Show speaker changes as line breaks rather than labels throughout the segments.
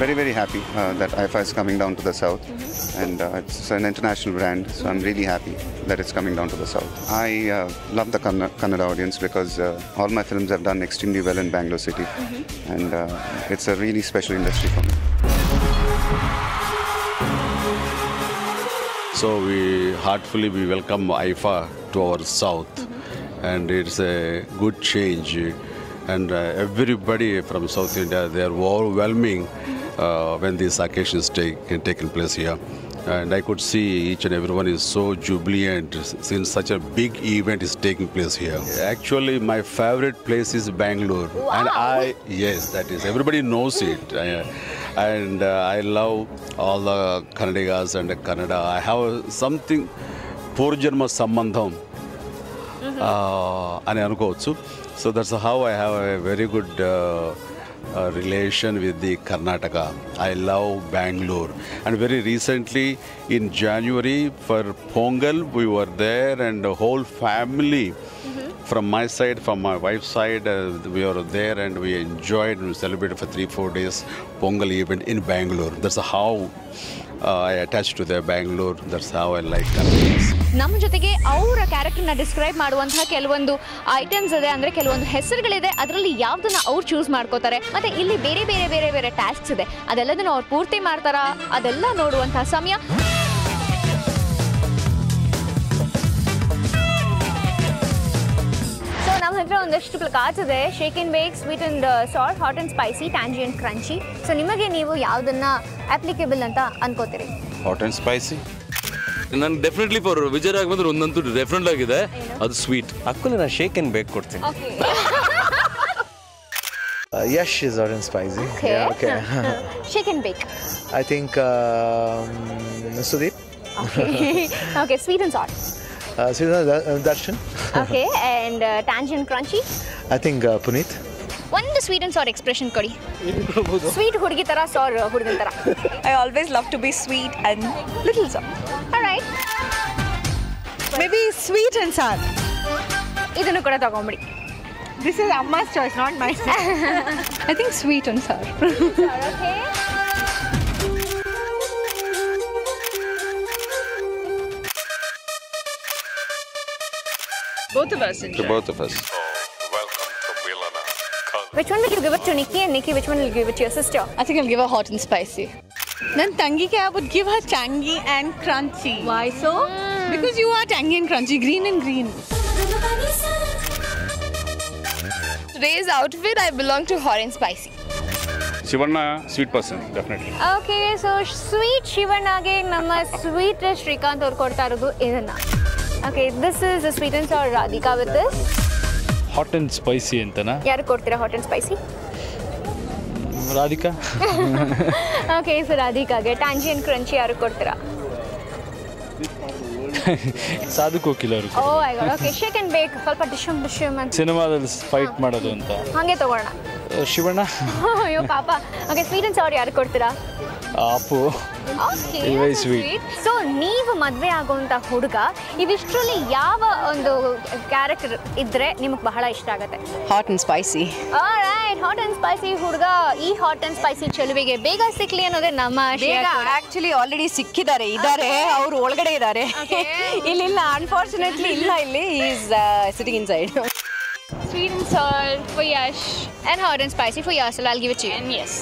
very, very happy that IFA is coming down to the south, and it's an international brand, so I'm really happy that it's coming down to the south. I love the Kannada audience because all my films have done extremely well in Bangalore city, and it's a really special industry for me.
So we heartfully welcome IFA to our south, and it's a good change. And everybody from South India, they are overwhelming when these occasions taken place here. And I could see each and everyone is so jubilant since such a big event is taking place here. Actually, my favorite place is Bangalore.
Wow.
And yes, that is, everybody knows it. And I love all the Kannadigas and Kannada. I have something, Purjanma Sambandham, అని అనుకోవచ్చు. So that's how I have a very good relation with the Karnataka. I love Bangalore. And very recently in January for Pongal, we were there and the whole family from my side, from my wife's side, we were there and we enjoyed and celebrated for 3-4 days Pongal event in Bangalore. That's how I attached to the Bangalore. That's how I like Kannadigas.
ನಮ್ಮ ಜೊತೆಗೆ ಅವರ ಕ್ಯಾರೆಕ್ಟರ್ನ describe ಮಾಡುವಂತಹ ಕೆಲವೊಂದು items ಇದೆ, ಅಂದರೆ ಕೆಲವೊಂದು ಹೆಸರುಗಳಿದೆ, ಅದರಲ್ಲಿ ಯಾವುದನ್ನ ಅವ್ರು ಚೂಸ್ ಮಾಡ್ಕೋತಾರೆ. ಮತ್ತೆ ಇಲ್ಲಿ ಬೇರೆ ಬೇರೆ ಬೇರೆ ಬೇರೆ ಟಾಸ್ಕ್ಸ್ ಇದೆ, ಅದೆಲ್ಲದನ್ನು ಅವ್ರು ಪೂರ್ತಿ ಮಾಡ್ತಾರಾ ಅದೆಲ್ಲ ನೋಡುವಂತಹ ಸಮಯ. ಸೊ ನಮ್ಮ ಹತ್ರ ಒಂದಷ್ಟು ಕಾರ್ಡ್ಸ್ ಇದೆ. Shake and bake, sweet and salt, hot and spicy, tangy and crunchy. So ನಿಮಗೆ ನೀವು ಯಾವುದನ್ನ ಅಪ್ಲಿಕೇಬಲ್ ಅಂತ ಅನ್ಕೋತೀರಿ?
Hot and spicy.
ನಾನು ಡೆಫಿನೆಟ್ಲಿ ಫಾರ್ ವಿಜಯ್ ರಾಘವೇಂದ್ರ ಒಂದಂತೂ ಡೆಫಿನೆಟ್ ಆಗಿದೆ, ಅದು ಸ್ವೀಟ್.
ಅಕ್ಕಲ್ಲಿ ನಾನು ಶೇಕ್ ಅಂಡ್ ಬೇಕ್ ಕೊಡ್ತೀನಿ.
Yash is hot and spicy.
Okay.
Yeah, okay.
Shake and bake.
I think Sudeep.
Okay. Okay, sweet and salt.
Darshan.
Okay, and tangy and crunchy.
I think Puneet.
ಒಂದು sweet and sir expression ಕೊಡಿ. Sweet ಹುಡುಗಿ ತರ, sir ಹುಡುಗನ ತರ.
I always love to be sweet and little sour.
Alright.
Maybe sweet and sour.
ಇದನ್ನು ಕೂಡ ತಗೊಂಬಿಡಿ.
This is Amma's choice, not mine. I think sweet and sour.
Okay.
Both of us enjoy.
To both of us.
Which one will you give it to Nikki, and Nikki, which one will you give it to your sister?
I think I'll give her hot and spicy.
Then Tangi I would give her tangy and crunchy.
Why so?
Because you are tangy and crunchy, green and green.
Today's outfit, I belong to hot and spicy.
Shivanna, sweet person, definitely.
Okay, so sweet Shivannage ನಮ್ಮ sweet Srikanth ಅವ್ರು ಕೊಡ್ತಾ ಇರೋದು ಇದನ್ನ. Okay, this is the sweet and sour Radhika with this.
Hot and spicy ಅಂತನಾ?
ಯಾರು ಕೊಡ್ತೀರಾ hot and spicy?
Radhika.
Okay, so ರಾಧಿಕಾಗೆ tangy and crunchy ಯಾರು ಕೊಡ್ತೀರಾ?
ಸಾಧು ಕೋಕಿಲ ಅವರು.
Oh my god. Okay, shake and bake ಸ್ವಲ್ಪ ಡಿಶಮ್ ಅಂತ.
ಸಿನಿಮಾದಲ್ಲಿ ಫೈಟ್ ಮಾಡೋದು ಅಂತ.
ಹಾಗೆ ತಗೋಣ.
ಶಿವಣ್ಣ.
ಅಯ್ಯೋ ಪಾಪ. Okay, sweet and sour ಯಾರು ಕೊಡ್ತೀರಾ?
Appu.
Okay,
very sweet.
So ನೀವು ಮದುವೆ ಆಗುವಂತ ಹುಡುಗ ಇವಿಷ್ಟರಲ್ಲಿ ಯಾವ ಒಂದು ಕ್ಯಾರೆಕ್ಟರ್ ಇದ್ರೆ ನಿಮಗೆ ಬಹಳ ಇಷ್ಟ ಆಗುತ್ತೆ?
Hot and spicy.
Alright, hot and spicy ಹುಡುಗ ಈ hot and spicy ಚೆಲುವಿಗೆ ಬೇಗ ಸಿಕ್ಲಿ ಅನ್ನೋದೇ ನಮ್ಮ ಆಶಯ.
Actually already ಸಿಕ್ಕಿದ್ದಾರೆ, ಇದ್ದಾರೆ, ಅವರು ಒಳಗಡೆ ಇದ್ದಾರೆ. ಇಲ್ಲ unfortunately ಇಲ್ಲ, ಇಲ್ಲಿ is sitting inside.
Sweet and salt for Yash and hot and spicy for yourself. I'll give it to you. And yes.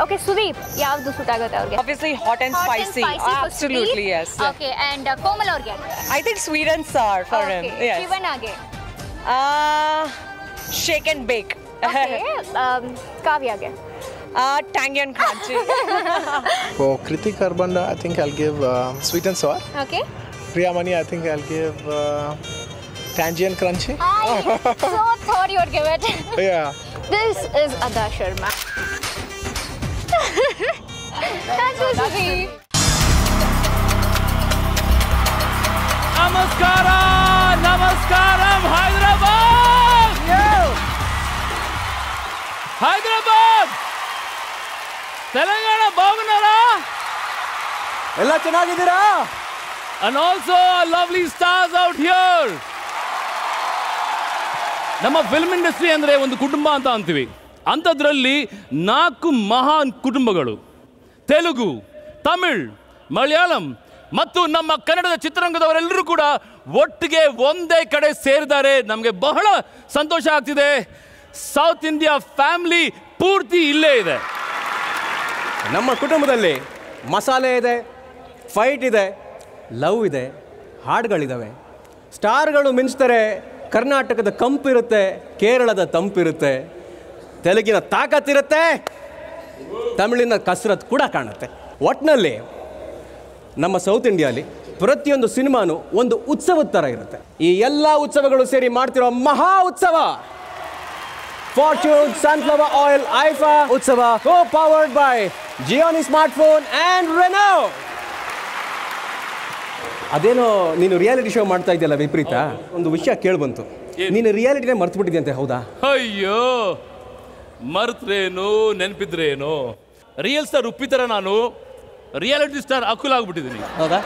Okay, Sudeep, ಯಾವುದು ಸೂಟ್ ಆಗುತ್ತೆ ಅವ್ರಿಗೆ?
Obviously hot and spicy. Absolutely, yes.
Okay, and Komal ಅವ್ರಿಗೆ?
I think sweet and sour for him. Yes.
Shivannage?
Shake and bake.
Okay, Kavyage?
Tangy and crunchy.
For Kritik Arbanda, I think I'll give sweet and sour.
Okay.
Priyamani, I think I'll give tangy and crunchy.
I so thought you would give it.
Yeah.
This is Ada Sharma. That's so sweet.
Namaskaram, Hyderabad! Hyderabad! Telangana bagunnara?
ಎಲ್ಲ ಚೆನ್ನಾಗಿದ್ದೀರಾ?
And also our lovely stars out here. ನಮ್ಮ film industry ಅಂದರೆ ಒಂದು ಕುಟುಂಬ ಅಂತ ಅಂತೀವಿ. ಅಂಥದ್ರಲ್ಲಿ 4 ಮಹಾನ್ ಕುಟುಂಬಗಳು, ತೆಲುಗು, ತಮಿಳ್, ಮಲಯಾಳಂ ಮತ್ತು ನಮ್ಮ ಕನ್ನಡದ ಚಿತ್ರರಂಗದವರೆಲ್ಲರೂ ಕೂಡ ಒಟ್ಟಿಗೆ ಒಂದೇ ಕಡೆ ಸೇರಿದ್ದಾರೆ. ನಮಗೆ ಬಹಳ ಸಂತೋಷ ಆಗ್ತಿದೆ. ಸೌತ್ ಇಂಡಿಯಾ ಫ್ಯಾಮಿಲಿ ಪೂರ್ತಿ ಇಲ್ಲೇ ಇದೆ.
ನಮ್ಮ ಕುಟುಂಬದಲ್ಲಿ ಮಸಾಲೆ ಇದೆ, ಫೈಟ್ ಇದೆ, ಲವ್ ಇದೆ, ಹಾಡುಗಳಿದ್ದಾವೆ. ಸ್ಟಾರ್ಗಳು ಮಿಂಚ್ತಾರೆ, ಕರ್ನಾಟಕದ ಕಂಪಿರುತ್ತೆ, ಕೇರಳದ ತಂಪಿರುತ್ತೆ, ತೆಲುಗಿನ ತಾಕತ್ತಿರುತ್ತೆ, ತಮಿಳಿನ ಕಸರತ್ ಕೂಡ ಕಾಣುತ್ತೆ. ಒಟ್ಟಿನಲ್ಲಿ ನಮ್ಮ ಸೌತ್ ಇಂಡಿಯಾಲಿ ಪ್ರತಿಯೊಂದು ಸಿನಿಮಾನು ಒಂದು ಉತ್ಸವದ ಥರ ಇರುತ್ತೆ. ಈ ಎಲ್ಲ ಉತ್ಸವಗಳು ಸೇರಿ ಮಾಡ್ತಿರೋ ಮಹಾ ಉತ್ಸವ ಫಾರ್ಚ್ಯೂನ್ ಸನ್ಫ್ಲವರ್ ಆಯಿಲ್ ಐಫಾ ಉತ್ಸವ, co powered by Gionee smartphone and Reno. ಅದೇನೋ ನೀನು ರಿಯಾಲಿಟಿ ಶೋ ಮಾಡ್ತಾ ಇದೆಯಲ್ಲ ವಿಪರೀತ, ಒಂದು ವಿಷಯ ಕೇಳ್ಬಂತು, ನೀನು ರಿಯಾಲಿಟಿನೇ ಮರ್ತು ಬಿಟ್ಟಿದ್ದೆ, ಹೌದಾ?
ಅಯ್ಯೋ, ಮರ್ತರೇನು ನೆನಪಿದ್ರೇನು? ರಿಯಲ್ ಸ್ಟಾರ್ ಉಪ್ಪಿತರ, ನಾನು ರಿಯಾಲಿಟಿ ಸ್ಟಾರ್ ಅಕುಲ್ ಆಗ್ಬಿಟ್ಟಿದ್ದೀನಿ.
ಹೌದಾ?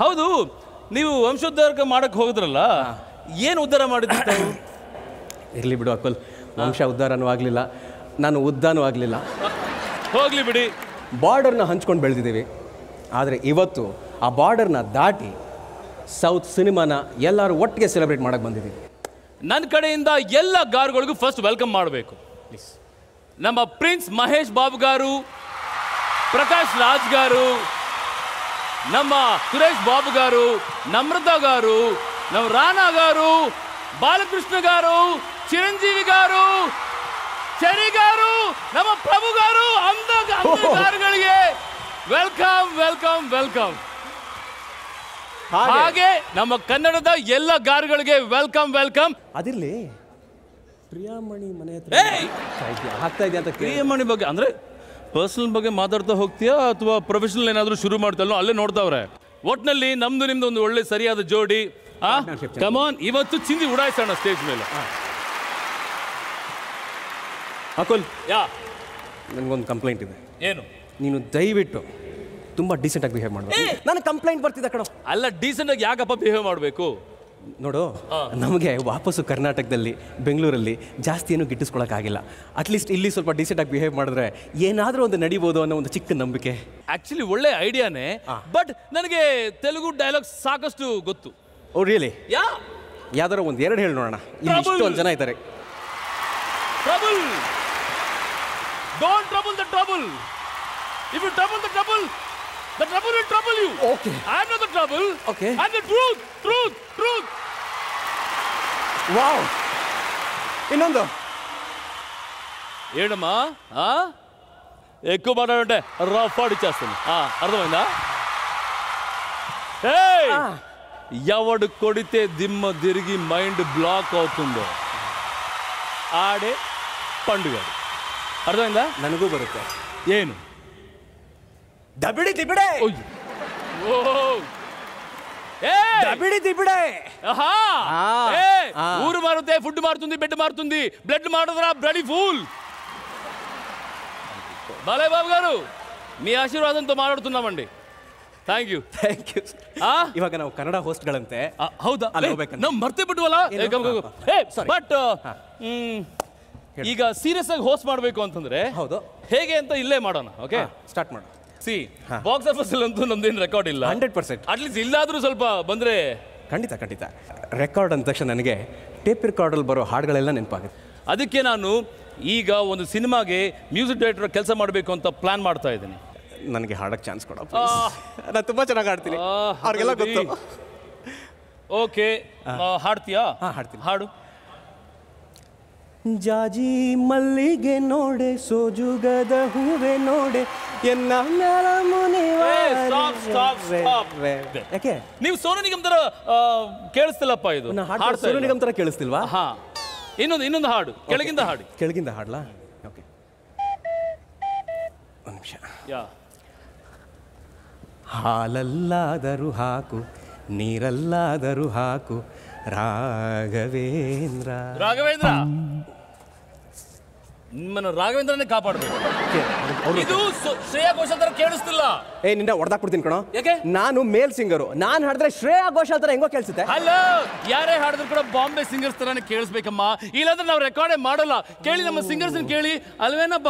ಹೌದು. ನೀವು ವಂಶೋದ್ಧಾರ ಮಾಡಕ್ಕೆ ಹೋಗಿದ್ರಲ್ಲ, ಏನು ಉದ್ಧಾರ ಮಾಡಿದ್ದು?
ಇರಲಿ ಬಿಡು ಅಕುಲ್, ವಂಶ ಉದ್ಧಾರನೂ ಆಗಲಿಲ್ಲ, ನಾನು ಉದ್ದಾನೂ ಆಗಲಿಲ್ಲ.
ಹೋಗ್ಲಿ ಬಿಡಿ.
ಬಾರ್ಡರ್ನ ಹಂಚ್ಕೊಂಡು ಬೆಳೆದಿದ್ದೀವಿ. ಆದರೆ ಇವತ್ತು ಆ ಬಾರ್ಡರ್ನ ದಾಟಿ ಸೌತ್ ಸಿನಿಮಾನ ಎಲ್ಲರೂ ಒಟ್ಟಿಗೆ ಸೆಲೆಬ್ರೇಟ್ ಮಾಡಕ್ಕೆ ಬಂದಿದ್ದೀವಿ.
ನನ್ನ ಕಡೆಯಿಂದ ಎಲ್ಲ ಗಾರುಗಳಿಗೂ ಫಸ್ಟ್ ವೆಲ್ಕಮ್ ಮಾಡಬೇಕು. ನಮ್ಮ prince Mahesh Babu gar, Prakash Raj gar, ನಮ್ಮ ಸುರೇಶ್ ಬಾಬು ಗಾರು, ನಮ್ರತಾ ಗಾರು, ನಮ್ಮ Rana gar, Balakrishna gar, Chiranjeevi gar, cherry gar, ನಮ್ಮ ಪ್ರಭು ಗಾರು, ಅಂದ ಗಾರುಗಳಿಗೆ ವೆಲ್ಕಮ್ ವೆಲ್ಕಮ್ ವೆಲ್ಕಮ್. ಹಾಗೆ ನಮ್ಮ ಕನ್ನಡದ ಎಲ್ಲ ಗಾರುಗಳಿಗೆ ವೆಲ್ಕಮ್ ವೆಲ್ಕಮ್.
ಅದಿರಲಿ, ಪ್ರಿಯಾಮಣಿ ಮನೆ ಹತ್ರ ಆಗ್ತಾ ಇದೆಯಾ ಅಂತ.
ಪ್ರಿಯಾಮಣಿ ಬಗ್ಗೆ ಅಂದ್ರೆ ಪರ್ಸನಲ್ ಬಗ್ಗೆ ಮಾತಾಡ್ತಾ ಹೋಗ್ತೀಯಾ ಅಥವಾ ಪ್ರೊಫೆಷನಲ್ ಏನಾದರೂ ಶುರು ಮಾಡ್ತಲ್ಲೋ ಅಲ್ಲೇ ನೋಡ್ತಾವ್ರೆ. ಒಟ್ನಲ್ಲಿ ನಮ್ದು ನಿಮ್ದು ಒಂದು ಒಳ್ಳೆ ಸರಿಯಾದ ಜೋಡಿ. ಕಮಾನ್, ಇವತ್ತು ಚಿಂದಿ ಉಡಾಯಿಸೋಣ ಸ್ಟೇಜ್ ಮೇಲೆ.
ಅಕುಲ್,
ಯಾ,
ನನಗೊಂದು ಕಂಪ್ಲೇಂಟ್ ಇದೆ.
ಏನು?
ನೀನು ದಯವಿಟ್ಟು ತುಂಬ ಡೀಸೆಂಟಾಗಿ ಬಿಹೇವ್ ಮಾಡಬೇಕು. ನನಗೆ ಕಂಪ್ಲೇಂಟ್ ಬರ್ತಿದ್ದ ಕಣ.
ಅಲ್ಲ, ಡೀಸೆಂಟಾಗಿ ಯಾಕಪ್ಪ ಬಿಹೇವ್ ಮಾಡಬೇಕು?
ನೋಡು, ನಮಗೆ ವಾಪಸ್ಸು ಕರ್ನಾಟಕದಲ್ಲಿ ಬೆಂಗಳೂರಲ್ಲಿ ಜಾಸ್ತಿ ಏನು ಗಿಟ್ಟಿಸ್ಕೊಳಕ್ಕಾಗಿಲ್ಲ. ಅಟ್ಲೀಸ್ಟ್ ಇಲ್ಲಿ ಸ್ವಲ್ಪ ಡೀಸೆಂಟಾಗಿ ಬಿಹೇವ್ ಮಾಡಿದ್ರೆ ಏನಾದರೂ ಒಂದು ನಡಿಬೋದು ಅನ್ನೋ ಒಂದು ಚಿಕ್ಕ ನಂಬಿಕೆ.
ಆ್ಯಕ್ಚುಲಿ ಒಳ್ಳೆ ಐಡಿಯಾನೇ, ಬಟ್ ನನಗೆ ತೆಲುಗು ಡೈಲಾಗ್ ಸಾಕಷ್ಟು ಗೊತ್ತು.
Oh really?
ಯಾ,
ಯಾವ್ದಾರು ಒಂದು 2 ಹೇಳಿ ನೋಡೋಣ. ಇಲ್ಲಿ ಇಷ್ಟೊಂದು ಜನ ಇದ್ದಾರೆ.
Trouble! Don't trouble the trouble. If you trouble the trouble will trouble you.
Okay.
I'm not the trouble.
Okay.
I'm the truth.
Wow, ಇನ್ನೊಂದು
ಏನಮ್ಮ? ఎక్కువ మాట్లాడంటే రఫ్ ఆడిచ్చేస్తాను. అర్థమైందా? ఎవడు కొడితే దిమ్మ తిరిగి మైండ్ బ్లాక్ అవుతుందో ఆడే పండుగ. అర్థమైందా?
ನನಗೂ ಬರುತ್ತೆ.
ಏನು?
ದಬಿಡಿ ದಿಬಿಡೆ. దబిడి దిబిడే.
ఊరు మారుతే ఫుడ్ మారుతుంది, బెడ్ మారుతుంది, బ్లడ్ మారుతుందిరా బ్లడీ ఫూల్. బాలయ్య బాబు గారు, మీ ఆశీర్వాదంతో మాట్లాడుతున్నామండి. Thank you.
ಇವಾಗ ನಾವು ಕನ್ನಡ ಹೋಸ್ಟ್ಗಳಂತೆ.
ಹೌದಾ? ನಾವು ಮರ್ತೇ ಬಿಟ್ವಲ್ಲ. ಬಟ್ ಈಗ ಸೀರಿಯಸ್ ಆಗಿ ಹೋಸ್ಟ್ ಮಾಡಬೇಕು ಅಂತಂದ್ರೆ
ಹೌದು,
ಹೇಗೆ ಅಂತ ಇಲ್ಲೇ ಮಾಡೋಣ. ಓಕೆ,
ಸ್ಟಾರ್ಟ್ ಮಾಡು.
ಬಾಕ್ಸ್ ಆಫೀಸ್ ಅಂತೂ ನಮ್ದೇನು ರೆಕಾರ್ಡ್ ಇಲ್ಲ.
100%.
ಅಟ್ಲೀಸ್ಟ್ ಇಲ್ಲಾದ್ರೂ ಸ್ವಲ್ಪ ಬಂದ್ರೆ.
ಖಂಡಿತ ರೆಕಾರ್ಡ್ ಅಂದ ತಕ್ಷಣ ನನಗೆ ಟೇಪ್ ರೆಕಾರ್ಡಲ್ಲಿ ಬರೋ ಹಾಡುಗಳೆಲ್ಲ ನೆನಪಾಗುತ್ತೆ.
ಅದಕ್ಕೆ ನಾನು ಈಗ ಒಂದು ಸಿನಿಮಾಗೆ ಮ್ಯೂಸಿಕ್ ಡೈರೆಕ್ಟರ್ ಕೆಲಸ ಮಾಡಬೇಕು ಅಂತ ಪ್ಲಾನ್ ಮಾಡ್ತಾ ಇದ್ದೀನಿ.
ನನಗೆ ಹಾಡಕ್ಕೆ ಚಾನ್ಸ್ ಕೊಡ. ನಾನು ತುಂಬ ಚೆನ್ನಾಗಿ ಹಾಡ್ತೀನಿ, ಅವ್ರಿಗೆಲ್ಲ ಗೊತ್ತು.
ಓಕೆ, ಹಾಡ್ತೀಯಾ?
ಹಾಡ್ತೀನಿ.
ಹಾಡು.
ಜಾಜಿ ಮಲ್ಲಿಗೆ ನೋಡೆ, ಸೋಜುಗದ ಹೂವೆ ನೋಡೆ, ಎನ್ನ ಯಾಕೆ
ನೀವು ಸೋನು ನಿಗಮ್ ತರ ಕೇಳಿಸ್ತಿಲ್ಲಪ್ಪ? ಇದು
ಸೋನು ನಿಗಮ್ ತರ ಕೇಳಿಸ್ತಿಲ್ವಾ?
ಹಾ, ಇನ್ನೊಂದು ಹಾಡು, ಕೆಳಗಿಂದ ಹಾಡು.
ಕೆಳಗಿಂದ ಹಾಡ್ಲಾ? ಓಕೆ, ಒಂದು ನಿಮಿಷ. ಹಾಲಲ್ಲಾದರೂ ಹಾಕು, ನೀರಲ್ಲಾದರೂ ಹಾಕು, ರಾಘವೇಂದ್ರ.
ನಿಮ್ಮನ್ನು ರಾಘವೇಂದ್ರನೇ ಕಾಪಾಡಬೇಕು.
ಓಕೆ
ಇದು ಶ್ರೇಯಾ ಘೋಷಾಲ್ ತರ ಕೇಳಿಸ್ತಿಲ್ಲ.
ನಿನ್ನ ಹೊಡೆದಾಕ್ಬಿಡ್ತೀನಿ ಕಣೋ.
ಯಾಕೆ?
ನಾನು ಮೇಲ್ ಸಿಂಗರು, ನಾನು ಹಾಡಿದ್ರೆ ಶ್ರೇಯಾ ಘೋಷಾಲ್ ತರ ಹೆಂಗೋ ಕೇಳಿಸುತ್ತೆ.
ಹಲೋ, ಯಾರೇ ಹಾಡಿದ್ರು ಕೂಡ ಬಾಂಬೆ ಸಿಂಗರ್ಸ್ ತರಾನೇ ಕೇಳಿಸ್ಬೇಕಮ್ಮ, ಇಲ್ಲಾಂದ್ರೆ ನಾವು ರೆಕಾರ್ಡೇ ಮಾಡಲ್ಲ. ಕೇಳಿ ನಮ್ಮ ಸಿಂಗರ್ಸ್ ಕೇಳಿ ಅಲ್ವೇನಪ್ಪ.